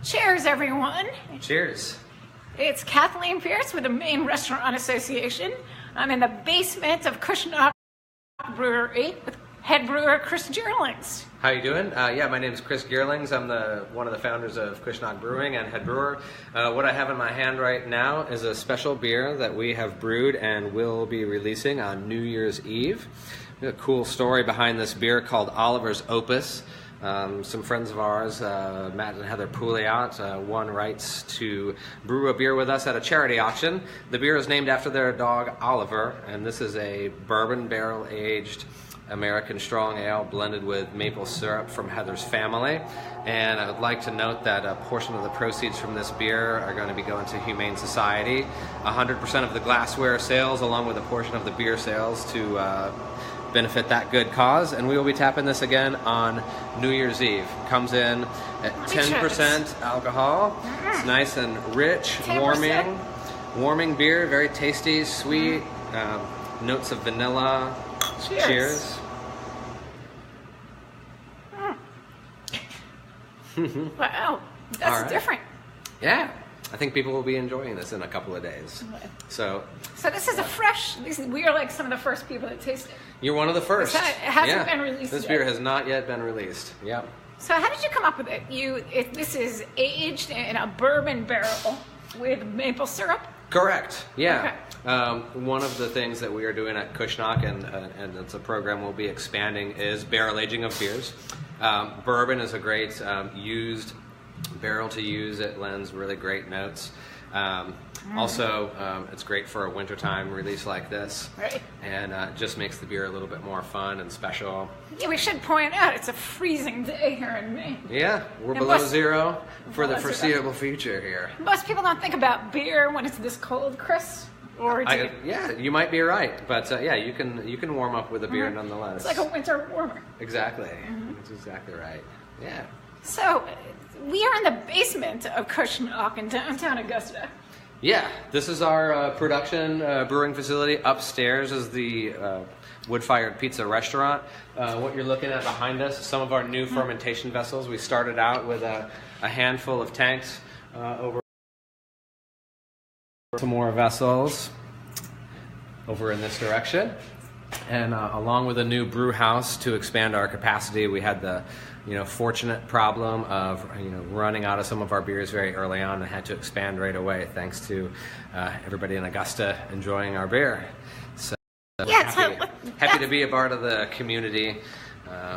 Cheers, everyone. Cheers. It's Kathleen Pierce with the Maine Restaurant Association. I'm in the basement of Cushnoc Brewery with head brewer Chris Geerlings. How you doing? Yeah, my name is Chris Geerlings. I'm one of the founders of Cushnoc Brewing and head brewer. What I have in my hand right now is a special beer that we have brewed and will be releasing on New Year's Eve. There's a cool story behind this beer called Oliver's Opus. Some friends of ours, Matt and Heather Pouliot, won rights to brew a beer with us at a charity auction. The beer is named after their dog Oliver, and this is a bourbon barrel-aged American strong ale blended with maple syrup from Heather's family. And I would like to note that a portion of the proceeds from this beer are going to be going to Humane Society. 100% of the glassware sales, along with a portion of the beer sales, to benefit that good cause. And we will be tapping this again on New Year's Eve. Comes in at 10% alcohol. It's nice and rich, 10%. warming beer, very tasty, sweet, notes of vanilla. Cheers. Wow, that's different. Yeah, I think people will be enjoying this in a couple of days. So this is a fresh. We are like some of the first people that taste it. You're one of the first. It hasn't been released This yet. beer has not yet been released. Yep. So how did you come up with it? This is aged in a bourbon barrel with maple syrup? Correct. Yeah. Okay. One of the things that we are doing at Cushnoc, and it's a program we'll be expanding, is barrel aging of beers. Bourbon is a great used barrel to use. It lends really great notes. Also, it's great for a wintertime release like this. Right. And just makes the beer a little bit more fun and special. Yeah, we should point out it's a freezing day here in Maine. Yeah, we're And below most- zero for the below zero. foreseeable future here. Most people don't think about beer when it's this cold, Chris. Or do you? Yeah, you might be right, but yeah, you can warm up with a beer nonetheless. It's like a winter warmer. Exactly. That's exactly right. Yeah. So we are in the basement of Cushnoc in downtown Augusta. Yeah, this is our production brewing facility. Upstairs is the wood-fired pizza restaurant. What you're looking at behind us is some of our new fermentation vessels. We started out with a handful of tanks over some more vessels over in this direction. And along with a new brew house to expand our capacity, we had the fortunate problem of running out of some of our beers very early on and had to expand right away, thanks to everybody in Augusta enjoying our beer. So Yeah, happy to be a part of the community.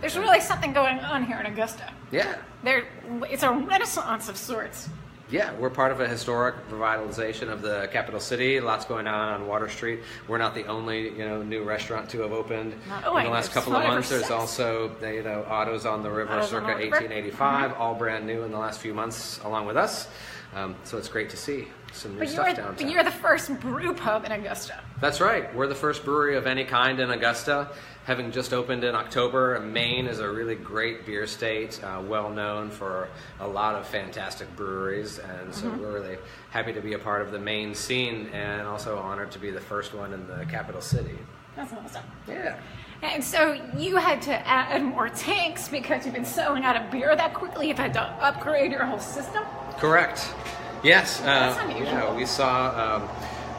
There's really something going on here in Augusta. Yeah. It's a renaissance of sorts. Yeah, we're part of a historic revitalization of the capital city. Lots going on Water Street. We're not the only new restaurant to have opened in the last couple of months. There's also Autos on the River, circa 1885, all brand new in the last few months, along with us. So it's great to see some new stuff downtown. But you're the first brew pub in Augusta. That's right. We're the first brewery of any kind in Augusta, having just opened in October. Maine is a really great beer state, well known for a lot of fantastic breweries, and so we're really happy to be a part of the Maine scene, and also honored to be the first one in the capital city. That's awesome. Yeah. And so you had to add more tanks because you've been selling out of beer that quickly. You've had to upgrade your whole system. Correct. Yes. That's unusual. We saw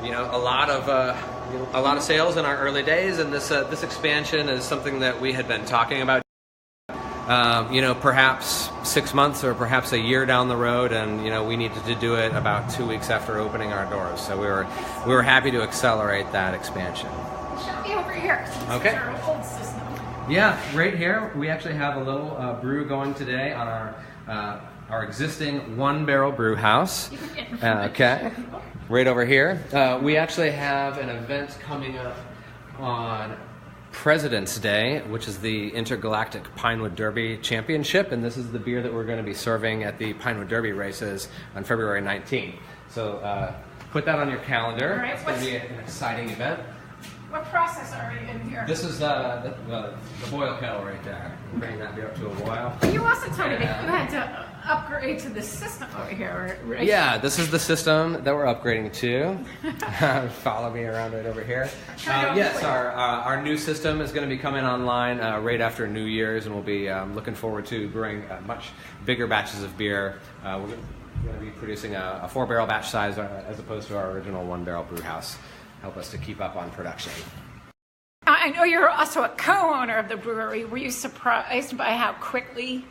a lot of sales in our early days, and this expansion is something that we had been talking about. Perhaps 6 months or perhaps a year down the road, and we needed to do it about 2 weeks after opening our doors. So we were happy to accelerate that expansion. Show me over here. Okay. Our old system. Yeah, right here we actually have a little brew going today on our existing one-barrel brew house. Okay, right over here. We actually have an event coming up on President's Day, which is the Intergalactic Pinewood Derby Championship, and this is the beer that we're going to be serving at the Pinewood Derby races on February 19th. So put that on your calendar. All right, it's going to be an exciting event. What process are you in here? This is the boil kettle right there. Bring that beer up to a boil. You also told me that you had to upgrade to the system over here, right? Yeah, this is the system that we're upgrading to. Follow me around right over here. Yes, our new system is going to be coming online right after New Year's, and we'll be looking forward to brewing much bigger batches of beer. We're going to be producing a 4-barrel batch size as opposed to our original 1-barrel brew house. Help us to keep up on production. I know you're also a co-owner of the brewery. Were you surprised by how quickly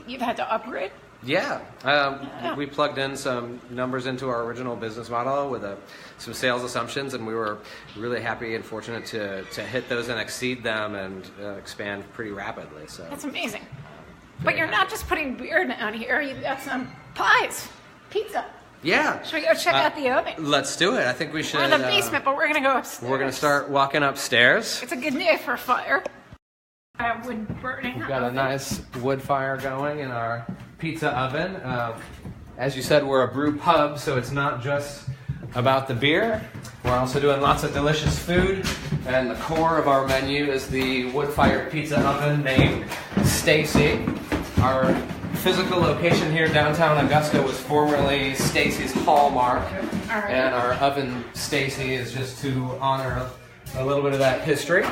you've had to upgrade? Yeah, we plugged in some numbers into our original business model with some sales assumptions, and we were really happy and fortunate to hit those and exceed them and expand pretty rapidly. So that's amazing. But you're not just putting beer down here. You've got some pies, pizza. Yeah. Should we go check out the oven? Let's do it. I think we should. We're in the basement, but we're going to go upstairs. We're going to start walking upstairs. It's a good day for a fire. Wood burning. We've got a nice wood fire going in our pizza oven. As you said, we're a brew pub, so it's not just about the beer. We're also doing lots of delicious food, and the core of our menu is the wood-fired pizza oven named Stacy. Our physical location here downtown Augusta was formerly Stacy's Hallmark, and our oven Stacy is just to honor a little bit of that history.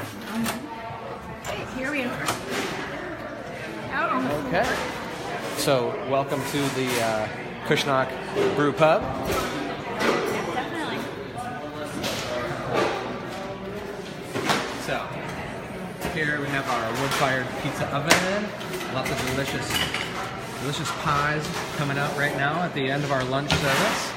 Okay, here we are. Out on the floor. Okay. So, welcome to the Cushnoc Brew Pub. Definitely. So, here we have our wood-fired pizza oven. Lots of delicious pies coming out right now at the end of our lunch service.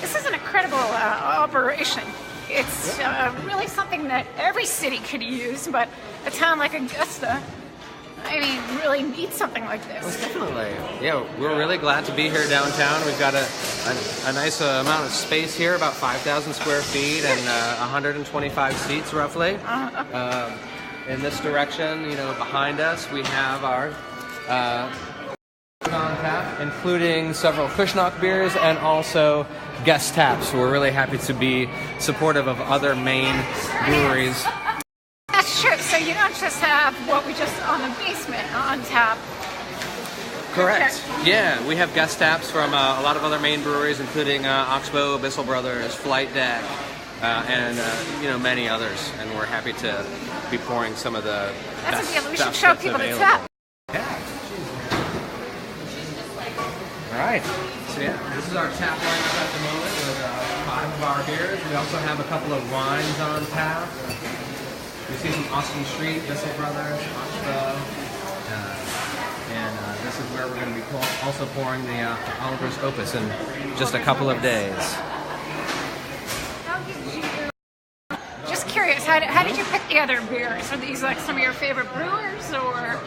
This is an incredible operation. It's really something that every city could use, but a town like Augusta, I mean, really needs something like this. Most definitely. Yeah, we're really glad to be here downtown. We've got a nice amount of space here, about 5,000 square feet and 125 seats roughly. In this direction, behind us, we have our on tap, including several Cushnoc beers and also guest taps. We're really happy to be supportive of other Maine breweries. That's true. So you don't just have what we just on the basement on tap. Correct. Yeah, we have guest taps from a lot of other Maine breweries, including Oxbow, Bissell Brothers, Flight Deck, and many others. And we're happy to be pouring some of the best a deal. We stuff should show that's people the available. tap. Yeah. All right. So yeah, this is our tap lineup at the moment with 5 of our beers. We also have a couple of wines on tap. We see some Austin Street, Bissell Brothers, Oxbow. And this is where we're going to be also pouring the Oliver's Opus in just a couple of days. How did you? Just curious, how did you pick the other beers? Are these like some of your favorite brewers, or?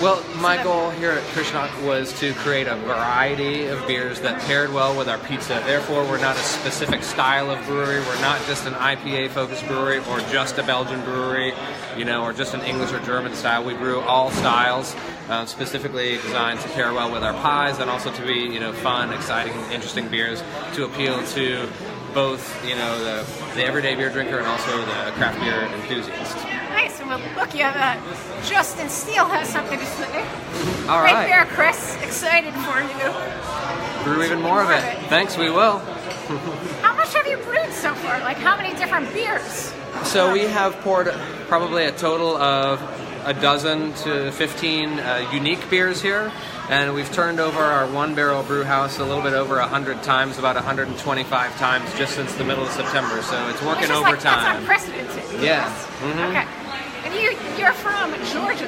Well, my goal here at Cushnoc was to create a variety of beers that paired well with our pizza. Therefore, we're not a specific style of brewery. We're not just an IPA-focused brewery or just a Belgian brewery, or just an English or German style. We brew all styles, specifically designed to pair well with our pies and also to be, fun, exciting, interesting beers to appeal to both, the everyday beer drinker and also the craft beer enthusiast. Nice. Well, look, you have Justin Steele has something to say. All right. right. There, Chris. Excited for you. Brew even more of it. Thanks, we will. How much have you brewed so far? Like, how many different beers? So we have poured probably a total of a dozen to 15 unique beers here. And we've turned over our 1-barrel brew house a little bit over 100 times, about 125 times just since the middle of September. So it's working overtime. That's unprecedented. Yeah. Mm-hmm. Okay. And you're from Georgia?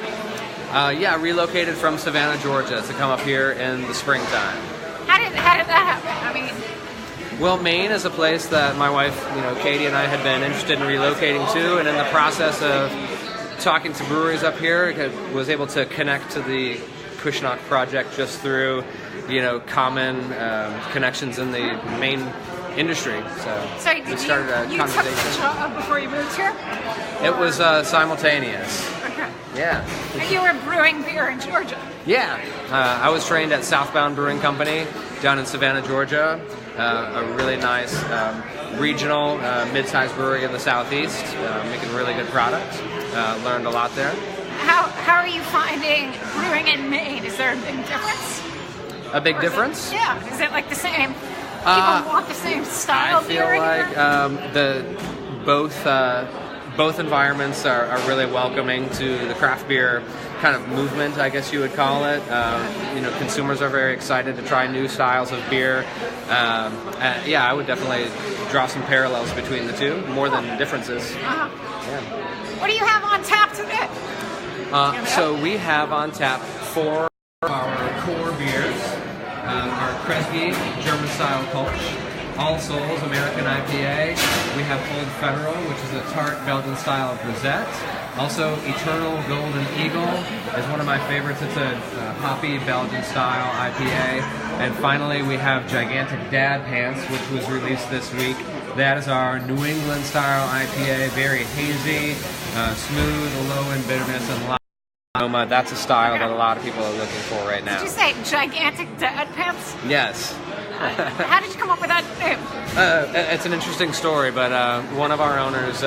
Yeah, relocated from Savannah, Georgia to come up here in the springtime. How did that happen? I mean, well, Maine is a place that my wife, Katie, and I had been interested in relocating to, and in the process of talking to breweries up here, I was able to connect to the Cushnoc project just through, common connections in the Maine industry. So we started a conversation. You took the job before you moved here? It was simultaneous. Okay. Yeah. And you were brewing beer in Georgia? Yeah. I was trained at Southbound Brewing Company down in Savannah, Georgia, a really nice regional mid-sized brewery in the southeast, making really good product. Learned a lot there. How are you finding brewing in Maine? Is there a big difference? A big difference? Yeah. Is it like the same? People want the same style I feel beer like anymore? both environments are really welcoming to the craft beer kind of movement, I guess you would call it. Consumers are very excited to try new styles of beer. I would definitely draw some parallels between the two, more than differences. Yeah. What do you have on tap today? So we have on tap 4 of our core beers. Our Kresge German-style Kolsch, All Souls American IPA. We have Old Federal, which is a tart Belgian-style Grisette. Also, Eternal Golden Eagle is one of my favorites. It's a hoppy Belgian-style IPA. And finally, we have Gigantic Dad Pants, which was released this week. That is our New England-style IPA, very hazy, smooth, low in bitterness, and light aroma. That's a style that a lot of people are looking for right now. Did you say Gigantic Dad Pants? Yes. How did you come up with that name? It's an interesting story, but one of our owners,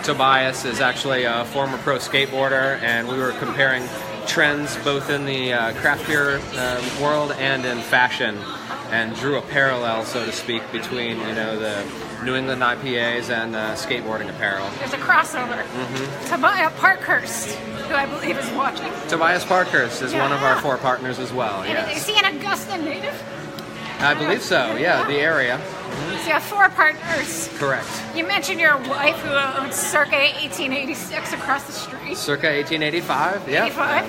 Tobias, is actually a former pro skateboarder, and we were comparing trends both in the craft beer world and in fashion, and drew a parallel, so to speak, between the New England IPAs and skateboarding apparel. There's a crossover. Mm-hmm. Tobias Parkhurst, who I believe is watching. Tobias Parkhurst is one of our 4 partners as well. And is he an Augusta native? I believe so, yeah, the area. So you have 4 partners. Correct. You mentioned your wife who owns circa 1886 across the street. Circa 1885, yeah. 85?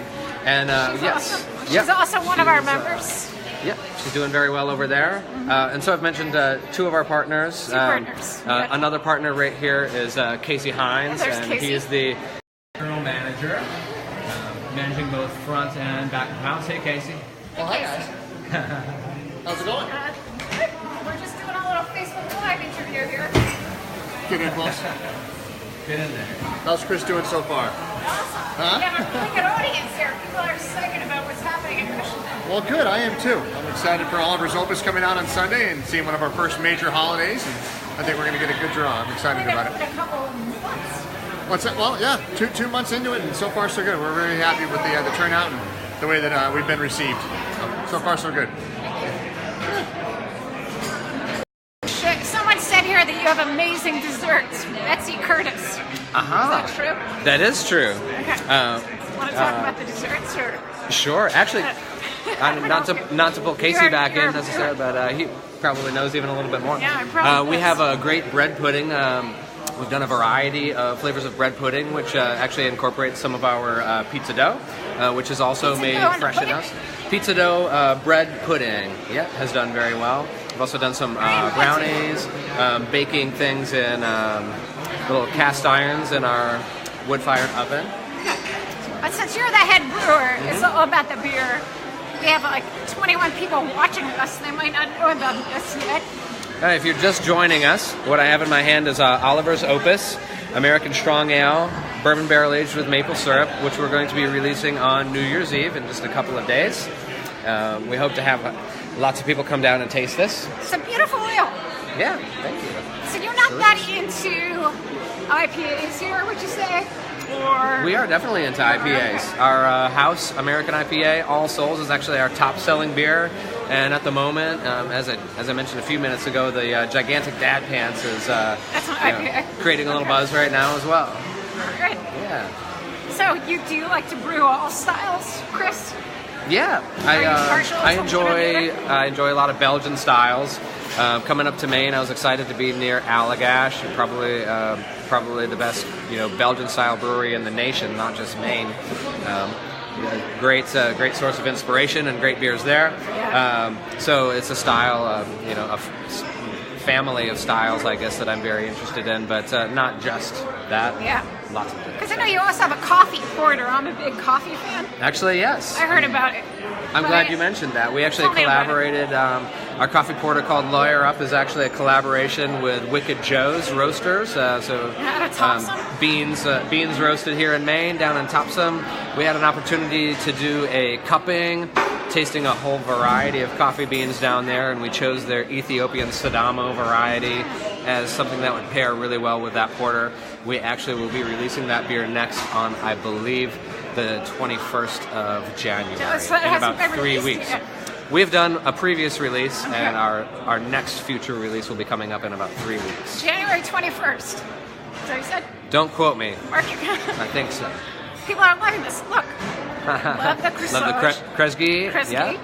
And she's yes. Awesome. She's also one of our members. Yeah, she's doing very well over there. Mm-hmm. And so I've mentioned 2 of our partners. 2 partners. Another partner right here is Casey Hines, and Casey. He is the general manager, managing both front and back of house. Hey, Casey. Oh, hi, guys. How's it going? We're just doing a little Facebook Live interview here. Get in close. Get in there. How's Chris doing so far? Awesome. Huh? We have a really good audience here. People are excited about what's happening in Cushnoc. Well, good. I am too. I'm excited for Oliver's Opus coming out on Sunday and seeing one of our first major holidays. And I think we're going to get a good draw. I'm excited about it. A couple months. What's that? Well, yeah, two months into it, and so far so good. We're very happy with the turnout and the way that we've been received. So far so good. Someone said here that you have amazing desserts. Betsy Curtis. Uh-huh. Is that true? That is true. Okay. Want to talk about the desserts, or? Sure. Actually, not to pull Casey back in necessarily, but he probably knows even a little bit more. Yeah, I probably we have a great bread pudding. We've done a variety of flavors of bread pudding, which actually incorporates some of our pizza dough, which is also made fresh in house. Pizza dough bread pudding, has done very well. We've also done some brownies, baking things in little cast irons in our wood-fired oven. But since you're the head brewer, it's all about the beer. We have like 21 people watching us. They might not know about this yet. If you're just joining us, what I have in my hand is Oliver's Opus, American Strong Ale, bourbon barrel aged with maple syrup, which we're going to be releasing on New Year's Eve in just a couple of days. We hope to have lots of people come down and taste this. It's a beautiful ale. Yeah, thank you. So you're not that into IPAs here, would you say? Or we are definitely into IPAs. Our house American IPA, All Souls, is actually our top-selling beer. And at the moment, as I mentioned a few minutes ago, the Gigantic Dad Pants is creating a little buzz right now as well. Good. Yeah. So you do like to brew all styles, Chris? Yeah, I enjoy a lot of Belgian styles. Coming up to Maine, I was excited to be near Allagash, probably the best Belgian style brewery in the nation, not just Maine. Great source of inspiration and great beers there. So it's a style, a family of styles, I guess, that I'm very interested in, but not just that. Yeah. Lots of different. Because I know you also have a coffee porter. I'm a big coffee fan. Actually, yes. I heard about it. I'm glad you mentioned that. We actually collaborated. Our coffee porter called Lawyer Up is actually a collaboration with Wicked Joe's Roasters. Beans roasted here in Maine, down in Topsom. We had an opportunity to do a cupping tasting a whole variety of coffee beans down there, and we chose their Ethiopian Sidamo variety as something that would pair really well with that porter. We actually will be releasing that beer next on, I believe, the 21st of January, in about 3 weeks. We've done a previous release, and our next future release will be coming up in about 3 weeks. January 21st. Is that what you said? Don't quote me. Mark your I think so. People aren't liking this. Look. Love the Cushnoc. Love the Kresge. Kresge. Yeah.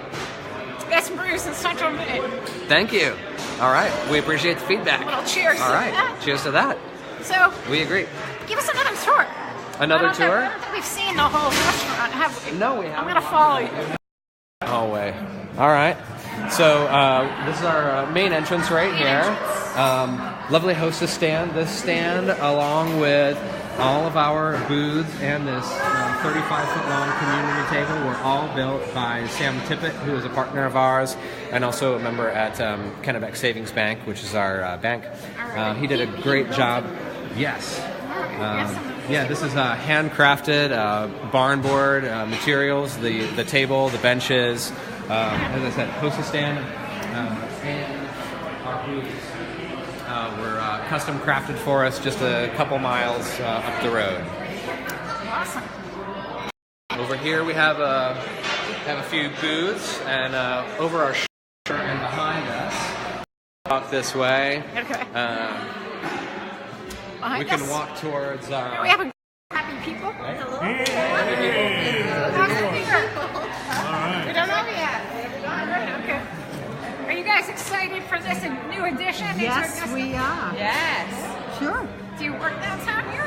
Best brews in Central Maine. Thank you. All right. We appreciate the feedback. A little cheers All to right. that. Cheers to that. So, We agree. give us another tour. Another tour? I don't think we've seen the whole restaurant, have we? No, we I'm haven't. going to follow you. Hallway. All right. So this is our main entrance right here. Lovely hostess stand. This stand, along with all of our booths and this 35-foot-long community table, were all built by Sam Tippett, who is a partner of ours, and also a member at Kennebec Savings Bank, which is our bank. He did a great job. Yes. Yeah, this is handcrafted barn board materials, the table, the benches, as I said, hostess stand, and our booths were custom crafted for us just a couple miles up the road. Awesome. Over here we have a few booths, and over our shoulder and behind us, walk this way. Okay. We can walk towards our... We have a happy people. Hello. How's the finger? We don't know yet. All right, okay. Are you guys excited for this new addition? Yes, we are. Yes. Sure. Do you work downtown here?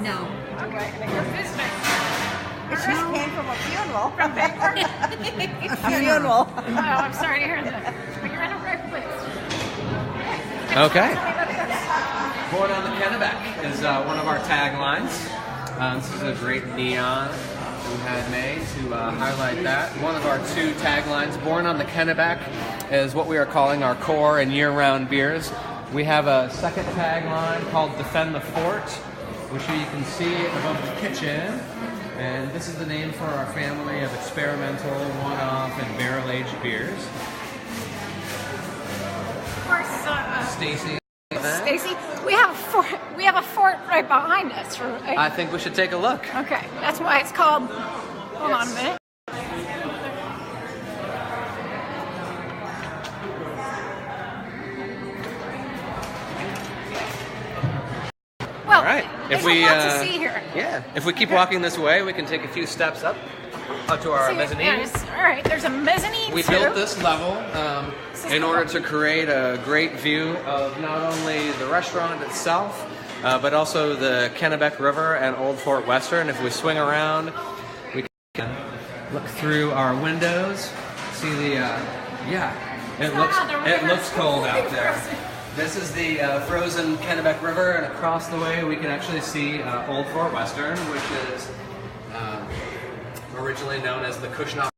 No. Okay, and you're visiting. It just came from a funeral. From Bangor? A funeral. Oh, I'm sorry to hear that. But you're in the right place. Okay. Tell me about this. Born on the Kennebec is one of our taglines. This is a great neon we had made to highlight that. One of our two taglines, Born on the Kennebec, is what we are calling our core and year-round beers. We have a second tagline called Defend the Fort, which you can see above the kitchen. And this is the name for our family of experimental, one-off, and barrel-aged beers. Of course, Stacy. Stacy, we have a fort right behind us, right? I think we should take a look. Okay, that's why it's called. Hold on a minute. Well, All right. there's a lot to see here. Yeah. If we keep walking this way, we can take a few steps up to our mezzanine. All right, there's a mezzanine. We too. built this level in order to create a great view of not only the restaurant itself, but also the Kennebec River and Old Fort Western. If we swing around, we can look through our windows, see the it looks cold out there. This is the frozen Kennebec River, and across the way we can actually see Old Fort Western, which is originally known as the Cushnoc